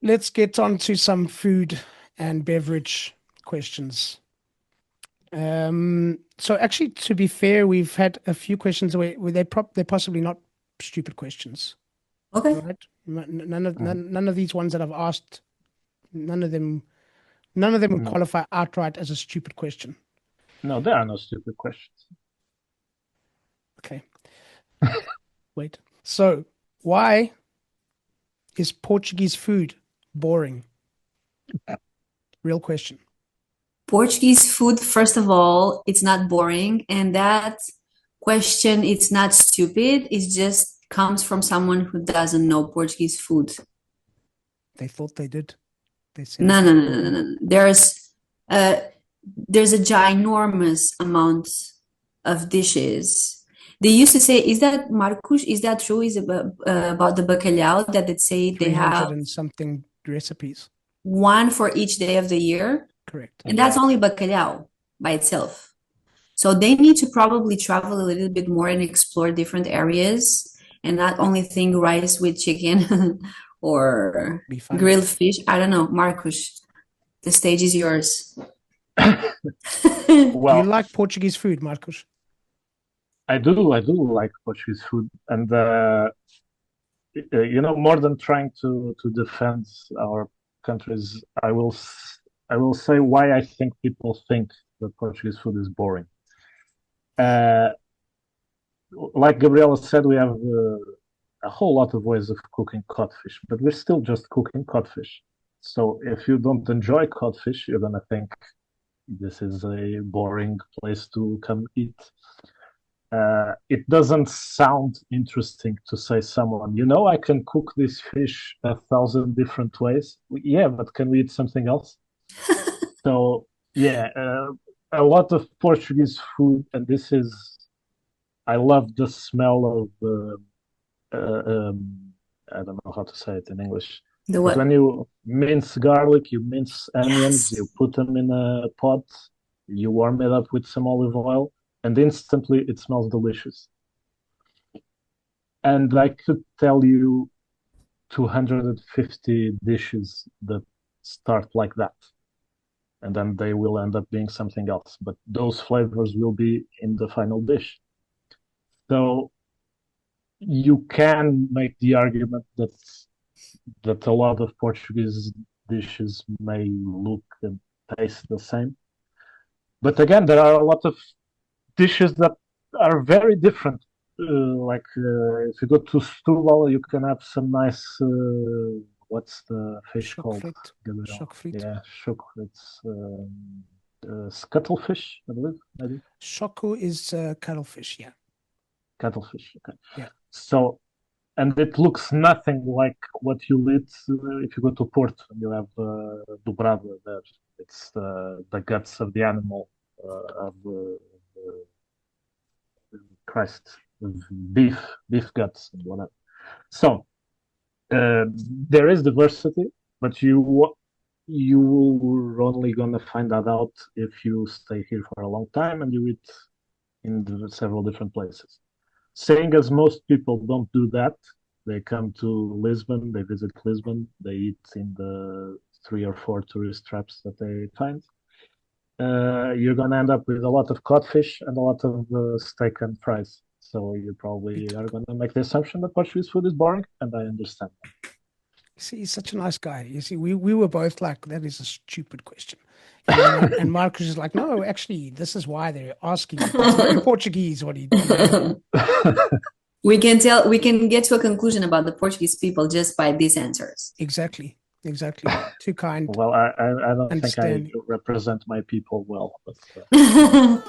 let's get on to some food and beverage questions. So actually, to be fair, we've had a few questions where they're possibly not stupid questions, Okay. right? Mhm. None of these ones that I've asked, none of them would No, qualify outright as a stupid question. no, there are no stupid questions. Okay, wait. So why is Portuguese food boring? Real question. Portuguese food, first of all, it's not boring. And that question, it's not stupid. It just comes from someone who doesn't know Portuguese food. They thought they did. They said it No, was no, no, no, no, boring. no. Uh, there's a ginormous amount of dishes. They used to say, is that Marcos? Is that true? Is about the bacalhau that they say they 300 have and something recipes. one for each day of the year? Correct. And that's Yeah. only bacalhau by itself. So they need to probably travel a little bit more and explore different areas and not only think rice with chicken or Be funny. grilled fish. I don't know. Marcus, the stage is yours. Do you Well, like Portuguese food, Marcos? I do like Portuguese food, and more than trying to defend our countries, I will say why I think people think that Portuguese food is boring. Uh, like Gabriela said, we have a whole lot of ways of cooking codfish, but we're still just cooking codfish. So if you don't enjoy codfish, you're gonna think this is a boring place to come eat. It doesn't sound interesting to say someone, I can cook this fish 1,000 different ways. Yeah, but can we eat something else? So yeah, a lot of Portuguese food, and I love the smell of I don't know how to say it in English, The but when what? you mince garlic, you mince onions, you Yes. put them in a pot, you warm it up with some olive oil, and instantly it smells delicious. And I could tell you 250 dishes that start like that. And then they will end up being something else. But those flavors will be in the final dish. So you can make the argument that a lot of Portuguese dishes may look and taste the same. But again, there are a lot of dishes that are very different. If you go to Setúbal, you can have some nice. What's the fish called, Shockfried. Gabriel? Shockfried. Yeah, shook. It's scuttlefish, I believe, maybe Shoko is cuttlefish. Yeah. cuttlefish. Okay, Yeah. so and it looks nothing like what you eat if you go to Porto and you have dobrada there. It's the guts of the animal of Christ, beef guts and whatever. So uh, there is diversity, but you're only gonna find that out if you stay here for a long time and you eat in several different places. Seeing as most people don't do that, they come to Lisbon, they visit Lisbon, they eat in the 3 or 4 tourist traps that they find. You're gonna end up with a lot of codfish and a lot of steak and fries. So you probably are gonna make the assumption that Portuguese food is boring, and I understand. See, he's such a nice guy. You see, we were both like, that is a stupid question. And Marcus is like, no, actually, this is why they're asking it. It's very Portuguese what he We can get to a conclusion about the Portuguese people just by these answers. Exactly. Exactly. Too kind. Well, I don't think I Understanding. represent my people well, but